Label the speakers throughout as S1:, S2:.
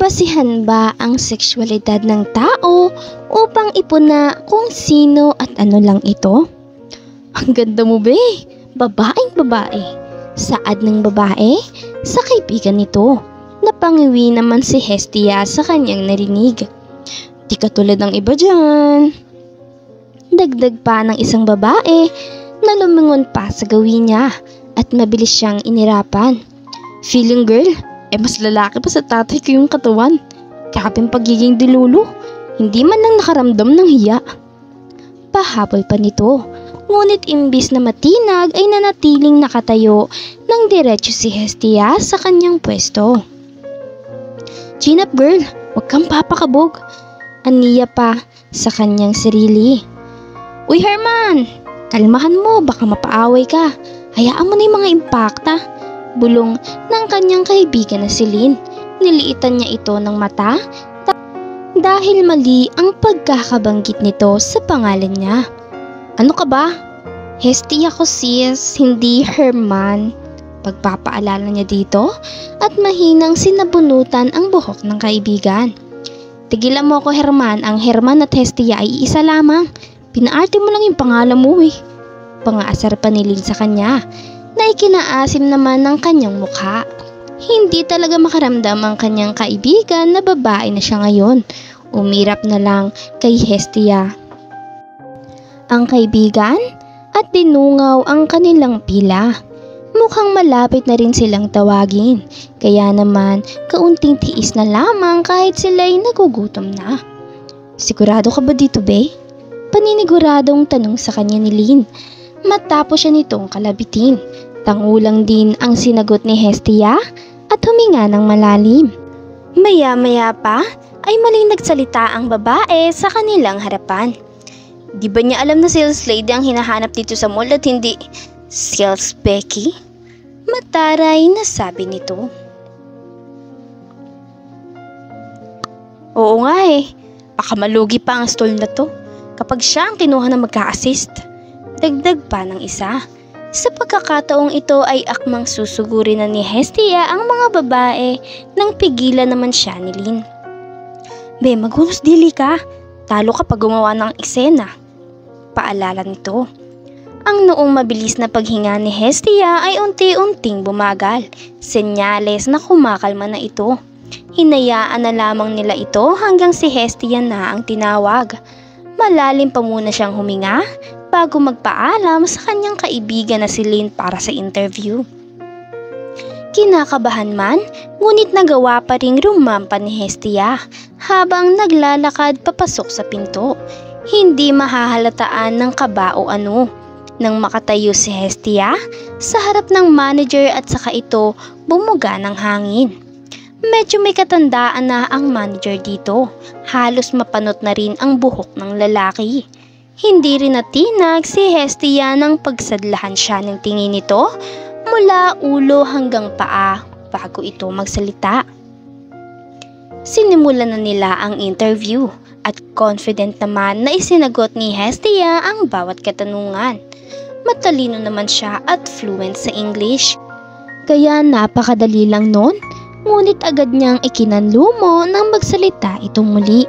S1: Basihan ba ang sexualidad ng tao upang ipuna kung sino at ano lang ito? Ang ganda mo be, babaeng babae. Saad ng babae sa kaibigan nito. Napangiwi naman si Hestia sa kanyang narinig. Di katulad ng iba dyan. Dagdag pa ng isang babae na lumingon pa sa gawin niya at mabilis siyang inirapan. Feeling girl, mas lalaki pa sa tatay ko yung katawan. Kaping pagiging dilulo, hindi man lang nakaramdam ng hiya. Pahabol pa nito, ngunit imbis na matinag ay nanatiling nakatayo ng diretso si Hestia sa kanyang pwesto. Chin up girl, huwag kang papakabog. Aniya pa sa kanyang sarili. Uy Herman, kalmahan mo, baka mapaaway ka. Hayaan mo na yung mga impakta. Bulong ng kanyang kaibigan na si Lynn. Niliitan niya ito ng mata dahil mali ang pagkakabanggit nito sa pangalan niya. Ano ka ba? Hestia ko sis, hindi Herman. Pagpapaalala niya dito at mahinang sinabunutan ang buhok ng kaibigan. Tigilan mo ako Herman, ang Herman at Hestia ay isa lamang. Pinaarte mo lang yung pangalan mo eh. Pangaasar pa ni Lynn sa kanya na ikinaasim naman ng kanyang mukha. Hindi talaga makaramdam ang kanyang kaibigan na babae na siya ngayon. Umirap na lang kay Hestia ang kaibigan at dinungaw ang kanilang pila. Mukhang malapit na rin silang tawagin, kaya naman kaunting tiis na lamang kahit sila'y nagugutom na. Sigurado ka ba dito be? Paniniguradong tanong sa kanya ni Lynn matapos siya nitong kalabitin. Tangulang din ang sinagot ni Hestia at huminga ng malalim. Maya-maya pa ay maling nagsalita ang babae sa kanilang harapan. Di ba niya alam na sales lady ang hinahanap dito sa mall at hindi sales Becky? Mataray na sabi nito. Oo nga eh, baka malugi pa ang stall na to kapag siya ang kinuha na magka-assist. Dagdag pa ng isa. Sa pagkakataong ito ay akmang susuguri na ni Hestia ang mga babae nang pigilan naman siya ni Lynn. Be, maghunos dili ka. Talo ka pag gumawa ng eksena. Paalala nito. Ang noong mabilis na paghinga ni Hestia ay unti-unting bumagal. Senyales na kumakalma na ito. Hinayaan na lamang nila ito hanggang si Hestia na ang tinawag. Malalim pa muna siyang huminga bago magpaalam sa kanyang kaibigan na si Lynn para sa interview. Kinakabahan man, ngunit nagawa pa ring rumampa ni Hestia habang naglalakad papasok sa pinto. Hindi mahahalataan ng kaba o ano. Nang makatayo si Hestia sa harap ng manager at saka ito bumuga ng hangin. Medyo may katandaan na ang manager dito. Halos mapanot na rin ang buhok ng lalaki. Hindi rin natinag si Hestia nang pagsadlahan siya ng tingin nito mula ulo hanggang paa bago ito magsalita. Sinimulan na nila ang interview at confident naman na isinagot ni Hestia ang bawat katanungan. Matalino naman siya at fluent sa English. Kaya napakadali lang nun, ngunit agad niyang ikinanlumo nang magsalita itong muli.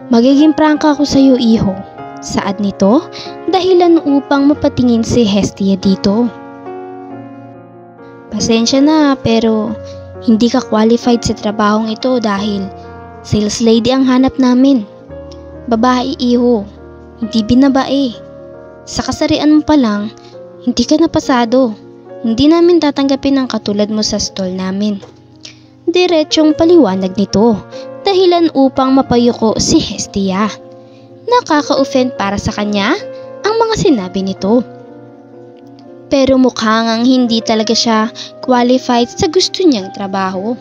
S1: Magiging prangka ako sa iyo, iho. Saad nito, dahilan upang mapatingin si Hestia dito. Pasensya na pero hindi ka qualified sa trabahong ito dahil sales lady ang hanap namin. Babae, iho. Hindi binabae. Sa kasarian mo pa lang, hindi ka napasado. Hindi namin tatanggapin ang katulad mo sa stall namin. Diretsyong paliwanag nito, dahilan upang mapayuko si Hestia. Nakaka-offend para sa kanya ang mga sinabi nito. Pero mukhang hindi talaga siya qualified sa gusto niyang trabaho.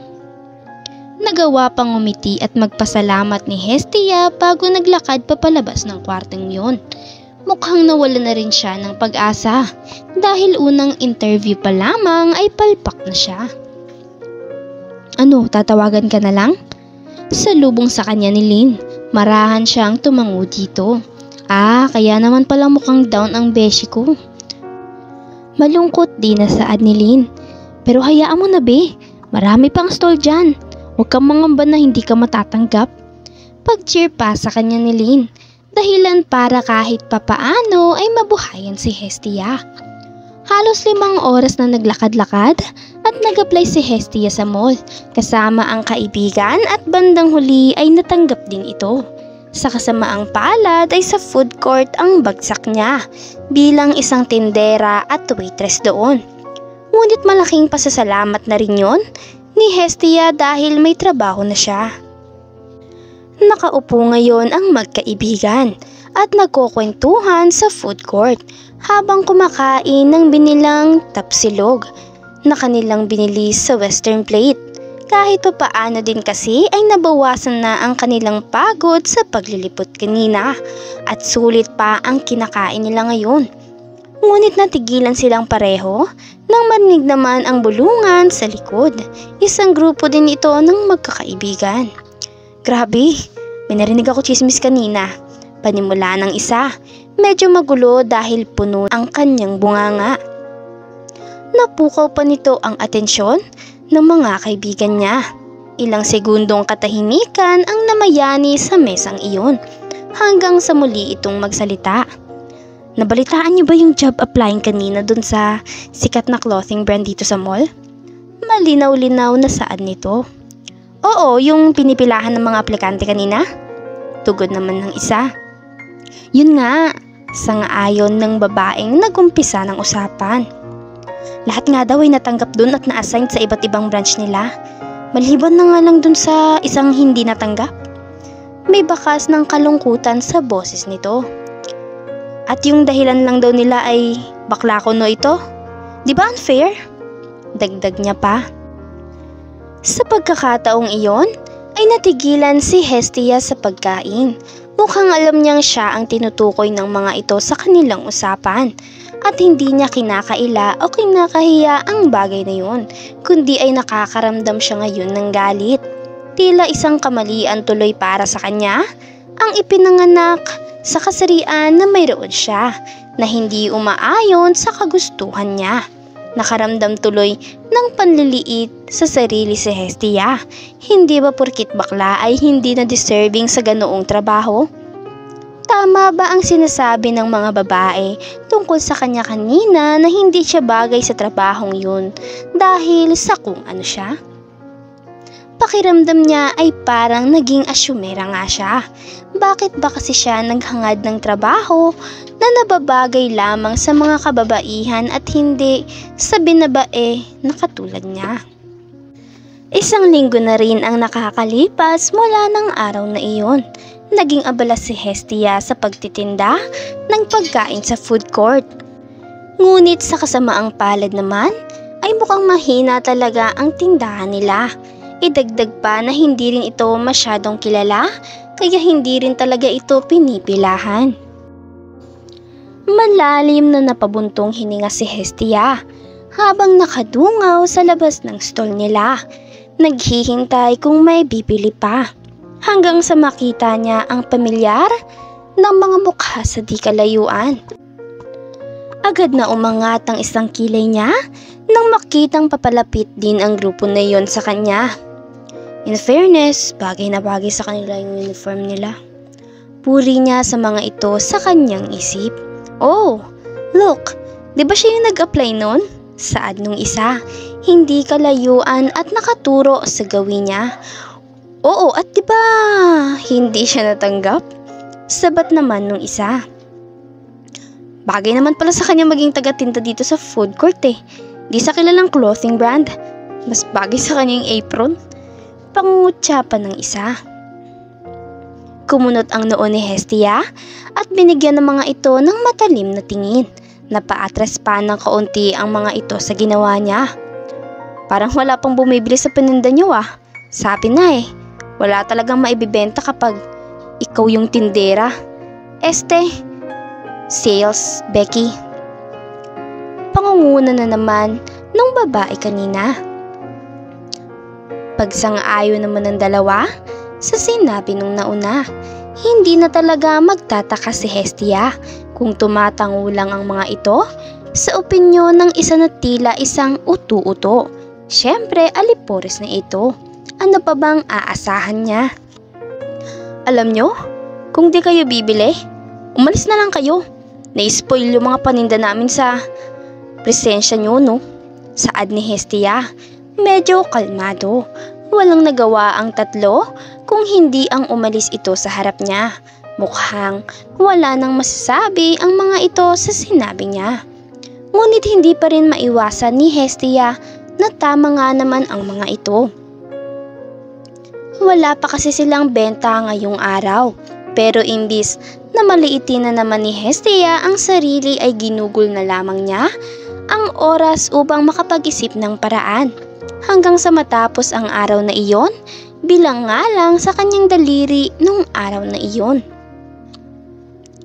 S1: Nagawa pang umiti at magpasalamat ni Hestia bago naglakad papalabas ng kwartong yun. Mukhang nawala na rin siya ng pag-asa dahil unang interview pa lamang ay palpak na siya. Ano, tatawagan ka na lang? Salubong sa kanya ni Lynn, marahan siyang tumango dito. Kaya naman pala mukhang down ang beshi ko. Malungkot din na saad ni Lynn. Pero hayaan mo na be, marami pang stall dyan. Huwag kang mangamba na hindi ka matatanggap. Pag-cheer pa sa kanya ni Lynn, dahilan para kahit papaano ay mabuhayan si Hestia. Halos 5 oras na naglakad-lakad at nag-apply si Hestia sa mall kasama ang kaibigan at bandang huli ay natanggap din ito. Sa kasamaang palad ay sa food court ang bagsak niya bilang isang tindera at waitress doon. Ngunit malaking pasasalamat na rin yon ni Hestia dahil may trabaho na siya. Nakaupo ngayon ang magkaibigan at nagkukwentuhan sa food court habang kumakain ng binilang tapsilog na kanilang binili sa Western Plate. Kahit papaano din kasi ay nabawasan na ang kanilang pagod sa paglilipot kanina at sulit pa ang kinakain nila ngayon. Ngunit natigilan silang pareho nang marinig naman ang bulungan sa likod. Isang grupo din ito ng magkakaibigan. Grabe, may narinig ako chismis kanina. Panimula ng isa, medyo magulo dahil puno ang kanyang bunganga. Napukaw pa nito ang atensyon ng mga kaibigan niya. Ilang segundong katahimikan ang namayani sa mesang iyon hanggang sa muli itong magsalita. Nabalitaan niyo ba yung job applying kanina dun sa sikat na clothing brand dito sa mall? Malinaw-linaw na saan nito. Oo, yung pinipilahan ng mga aplikante kanina. Tugod naman ng isa. Yun nga, sang-ayon ng babaeng nagumpisa ng usapan. Lahat nga daw ay natanggap dun at na-assign sa iba't ibang branch nila. Maliban na nga lang dun sa isang hindi natanggap. May bakas ng kalungkutan sa boses nito. At yung dahilan lang daw nila ay bakla ko no ito. Di ba unfair? Dagdag niya pa. Sa pagkakataong iyon, ay natigilan si Hestia sa pagkain. Mukhang alam niyang siya ang tinutukoy ng mga ito sa kanilang usapan. At hindi niya kinakaila o kinakahiya ang bagay na yun, kundi ay nakakaramdam siya ngayon ng galit. Tila isang kamalian tuloy para sa kanya, ang ipinanganak sa kasarian na mayroon siya na hindi umaayon sa kagustuhan niya. Nakaramdam tuloy ng panliliit sa sarili si Hestia. Hindi ba porkit bakla ay hindi na deserving sa ganoong trabaho? Tama ba ang sinasabi ng mga babae tungkol sa kanya kanina na hindi siya bagay sa trabahong yun dahil sa kung ano siya? Pakiramdam niya ay parang naging asyumera nga siya. Bakit ba kasi siya naghangad ng trabaho na nababagay lamang sa mga kababaihan at hindi sa binabae na katulad niya? Isang linggo na rin ang nakakalipas mula ng araw na iyon. Naging abala si Hestia sa pagtitinda ng pagkain sa food court. Ngunit sa kasamaang palad naman ay mukhang mahina talaga ang tindahan nila. Idagdag pa na hindi rin ito masyadong kilala kaya hindi rin talaga ito pinipilahan. Malalim na napabuntong hininga si Hestia habang nakadungaw sa labas ng stall nila. Naghihintay kung may bibili pa. Hanggang sa makita niya ang pamilyar ng mga mukha sa di kalayuan. Agad na umangat ang isang kilay niya nang makitang papalapit din ang grupo na iyon sa kanya. In fairness, bagay na bagay sa kanila yung uniform nila. Puri niya sa mga ito sa kanyang isip. Oh, look, di ba siya yung nag-apply nun? Saad nung isa, hindi kalayuan at nakaturo sa gawin niya. Oo, at di ba hindi siya natanggap? Sabat naman nung isa. Bagay naman pala sa kanya maging taga-tinda dito sa food court eh. Di sa kilalang clothing brand. Mas bagay sa kanya yung apron. Pangungutya pa ng isa. Kumunot ang noo ni Hestia at binigyan ng mga ito ng matalim na tingin. Napaatras pa ng kaunti ang mga ito sa ginawa niya. Parang wala pang bumibili sa paninda niyo ah. Sabi na eh. Wala talagang maibibenta kapag ikaw yung tindera. Sales, Becky. Pangunguna na naman ng babae kanina. Pagsang-ayon naman ng dalawa sa sinabi nung nauna. Hindi na talaga magtataka si Hestia kung tumatango lang ang mga ito sa opinyon ng isa na tila isang utu-uto. Siyempre, alipores na ito. Ano pa bang aasahan niya? Alam nyo, kung di kayo bibili, umalis na lang kayo. Na-spoil yung mga paninda namin sa presensya nyo, no? Saad ni Hestia, medyo kalmado. Walang nagawa ang tatlo kung hindi ang umalis ito sa harap niya. Mukhang wala nang masasabi ang mga ito sa sinabi niya. Ngunit hindi pa rin maiwasan ni Hestia na tama nga naman ang mga ito. Wala pa kasi silang benta ngayong araw, pero imbis na maliitin na naman ni Hestia ang sarili ay ginugol na lamang niya ang oras upang makapag-isip ng paraan. Hanggang sa matapos ang araw na iyon, bilang nga lang sa kanyang daliri nung araw na iyon.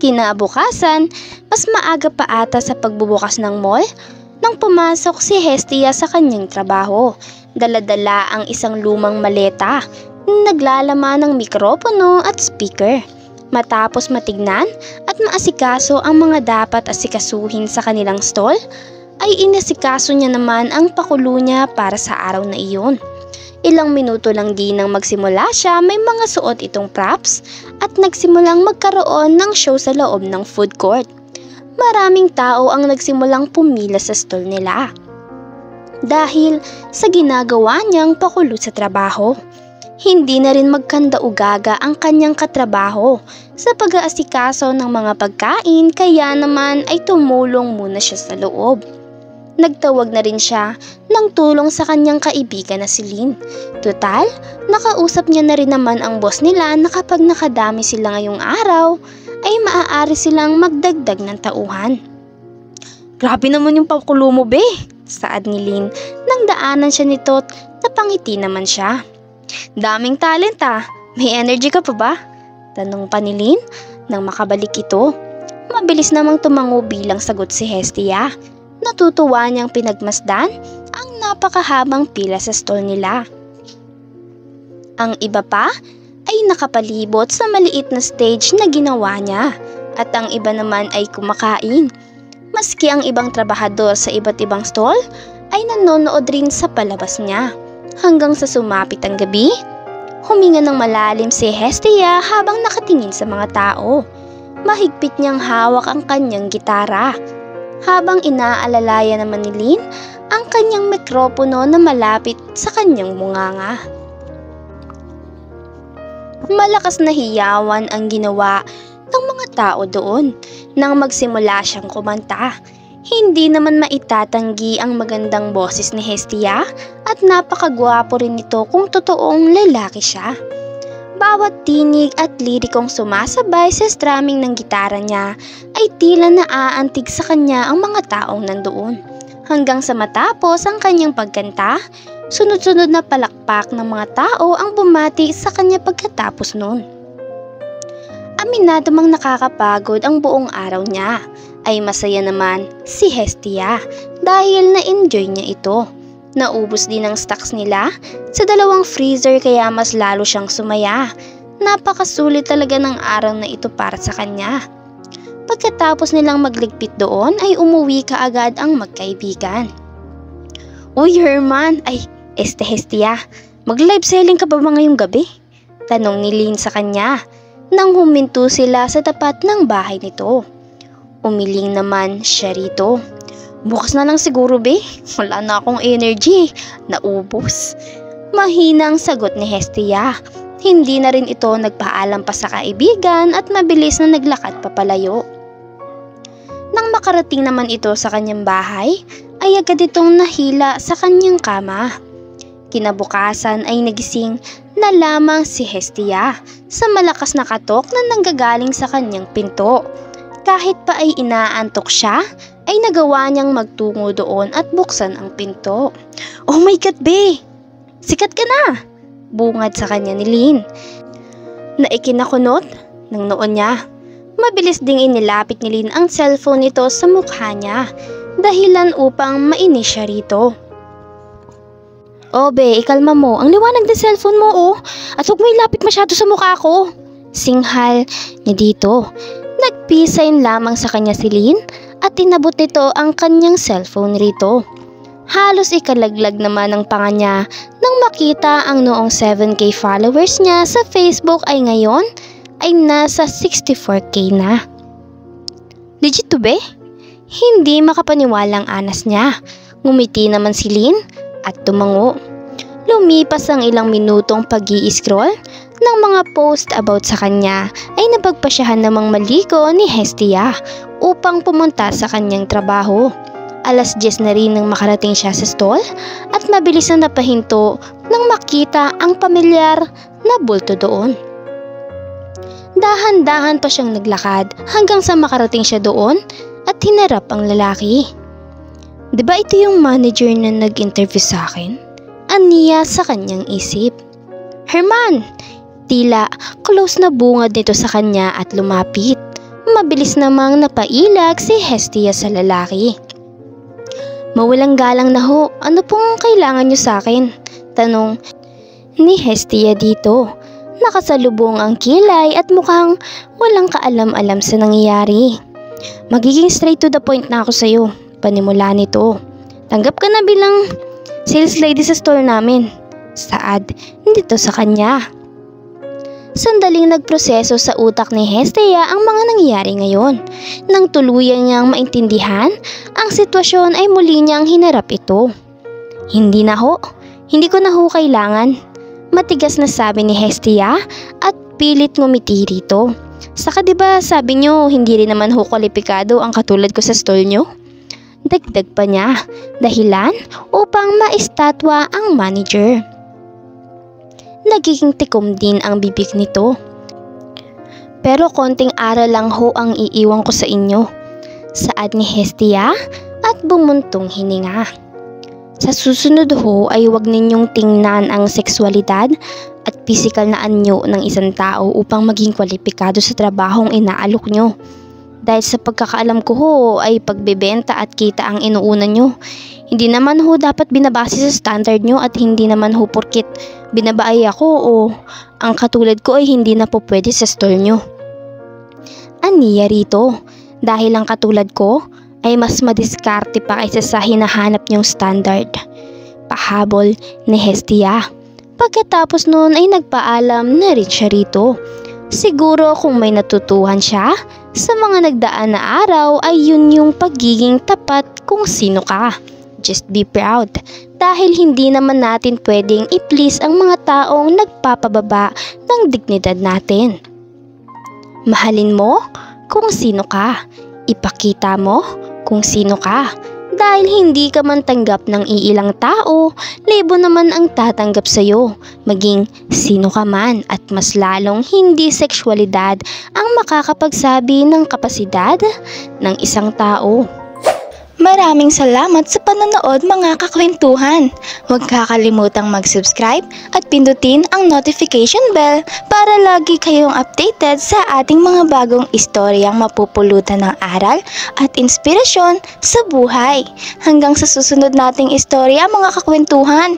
S1: Kinabukasan, mas maaga pa ata sa pagbubukas ng mall nang pumasok si Hestia sa kanyang trabaho. Dala-dala ang isang lumang maleta na naglalaman ng mikropono at speaker. Matapos matignan at maasikaso ang mga dapat asikasuhin sa kanilang stall, ay inasikaso niya naman ang pakulo niya para sa araw na iyon. Ilang minuto lang din nang magsimula siya, may mga suot itong props at nagsimulang magkaroon ng show sa loob ng food court. Maraming tao ang nagsimulang pumila sa stall nila dahil sa ginagawa niyang pakulo sa trabaho. Hindi na rin magkanda-ugaga ang kanyang katrabaho sa pag-aasikaso ng mga pagkain, kaya naman ay tumulong muna siya sa loob. Nagtawag na rin siya ng tulong sa kanyang kaibigan na si Lynn. Total, nakausap niya na rin naman ang boss nila na kapag nakadami sila ngayong araw, ay maaari silang magdagdag ng tauhan. Grabe naman yung pakulo mo, be, saad ni Lynn nang daanan siya nito at napangiti naman siya. Daming talent ah, may energy ka pa ba? Tanong pa ni Lynn nang makabalik ito. Mabilis namang tumango bilang sagot si Hestia. Natutuwa niyang pinagmasdan ang napakahabang pila sa stall nila. Ang iba pa ay nakapalibot sa maliit na stage na ginawa niya at ang iba naman ay kumakain. Maski ang ibang trabahador sa iba't ibang stall ay nanonood rin sa palabas niya. Hanggang sa sumapit ang gabi, huminga ng malalim si Hestia habang nakatingin sa mga tao. Mahigpit niyang hawak ang kanyang gitara, habang inaalalayan naman ni Lynn ang kanyang mikropono na malapit sa kanyang bunganga. Malakas na hiyawan ang ginawa ng mga tao doon nang magsimula siyang kumanta. Hindi naman maitatanggi ang magandang boses ni Hestia at napakagwapo rin nito kung totoong lalaki siya. Bawat tinig at lirikong sumasabay sa strumming ng gitara niya ay tila naaantig sa kanya ang mga taong nandoon. Hanggang sa matapos ang kanyang pagkanta, sunod-sunod na palakpak ng mga tao ang bumati sa kanya pagkatapos nun. Aminado mang nakakapagod ang buong araw niya, ay masaya naman si Hestia dahil na-enjoy niya ito. Naubos din ang stocks nila sa dalawang freezer kaya mas lalo siyang sumaya. Napakasulit talaga ng araw na ito para sa kanya. Pagkatapos nilang magligpit doon ay umuwi kaagad ang magkaibigan. Uy Herman, ay Hestia, mag-live selling ka ba ngayong gabi? Tanong ni Lynn sa kanya nang huminto sila sa tapat ng bahay nito. Umiling naman siya rito. Bukas na lang siguro, be. Wala na akong energy. Naubos. Mahinang sagot ni Hestia. Hindi na rin ito nagpaalam pa sa kaibigan at mabilis na naglakad papalayo. Nang makarating naman ito sa kanyang bahay, ay agad itong nahila sa kanyang kama. Kinabukasan ay nagising na lamang si Hestia sa malakas na katok na nanggagaling sa kanyang pinto. Kahit pa ay inaantok siya, ay nagawa niyang magtungo doon at buksan ang pinto. Oh my God, be! Sikat ka na! Bungad sa kanya ni Lynn. Na ikinakunot ng noon niya. Mabilis ding inilapit ni Lynn ang cellphone nito sa mukha niya, dahilan upang mainis siya rito. Oh be, ikalma mo. Ang liwanag ng cellphone mo, oh. At huwag mo ilapit masyado sa mukha ko. Singhal niya dito. Nag-peace sign lamang sa kanya si Lynn at inabot nito ang kanyang cellphone rito. Halos ikalaglag naman ng panga niya nang makita ang noong 7K followers niya sa Facebook ay ngayon ay nasa 64K na. Legit to be? Hindi makapaniwalang anas niya. Ngumiti naman si Lynn at tumango. Lumipas ang ilang minutong pag-i-scroll ng mga post about sa kanya ay napagpasyahan namang maligo ni Hestia upang pumunta sa kanyang trabaho. 10:00 na rin nang makarating siya sa stall at mabilis na napahinto nang makita ang pamilyar na bulto doon. Dahan-dahan pa siyang naglakad hanggang sa makarating siya doon at hinarap ang lalaki. "Diba ito yung manager na nag-interview sa akin?" Aniya sa kanyang isip. "Herman!" Tila close na bungad nito sa kanya at lumapit. Mabilis namang napailag si Hestia sa lalaki. "Mawalang galang na ho, ano pong kailangan niyo sa akin?" tanong ni Hestia dito. Nakasalubong ang kilay at mukhang walang kaalam-alam sa nangyayari. "Magiging straight to the point na ako sa'yo," panimula nito. "Tanggap ka na bilang sales lady sa store namin." Saad nito sa kanya. Sandaling nagproseso sa utak ni Hestia ang mga nangyayari ngayon. Nang tuluyan niyang maintindihan ang sitwasyon ay muli niyang hinarap ito. Hindi ko na ho kailangan," matigas na sabi ni Hestia at pilit ngumiti rito. "Saka diba sabi niyo hindi rin naman ho kwalipikado ang katulad ko sa stall niyo?" Dagdag pa niya, dahilan upang maistatwa ang manager. Nagiging tikom din ang bibig nito. "Pero konting aral lang ho ang iiwan ko sa inyo," saad ni Hestia at bumuntong hininga. "Sa susunod ho ay huwag ninyong tingnan ang sexualidad at pisikal na anyo ng isang tao upang maging kwalipikado sa trabahong inaalok nyo. Dahil sa pagkakaalam ko ho ay pagbebenta at kita ang inuuna nyo. Hindi naman ho dapat binabase sa standard nyo at hindi naman ho porkit binabae ako o ang katulad ko ay hindi na po pwede sa store nyo." Aniya rito, dahil ang katulad ko ay mas madiskarte pa kaysa sa hinahanap nyong standard. Pahabol ni Hestia. Pagkatapos noon ay nagpaalam na rin siya rito. Siguro kung may natutuhan siya sa mga nagdaan na araw ay yun yung pagiging tapat kung sino ka. Just be proud. Dahil hindi naman natin pwedeng i-please ang mga taong nagpapababa ng dignidad natin. Mahalin mo kung sino ka. Ipakita mo kung sino ka. Dahil hindi ka man tanggap ng iilang tao, libo naman ang tatanggap sa'yo. Maging sino ka man at mas lalong hindi sexualidad ang makakapagsabi ng kapasidad ng isang tao.
S2: Maraming salamat sa panonood mga kakwentuhan. Huwag kakalimutang mag-subscribe at pindutin ang notification bell para lagi kayong updated sa ating mga bagong istoryang mapupulutan ng aral at inspirasyon sa buhay. Hanggang sa susunod nating istorya mga kakwentuhan.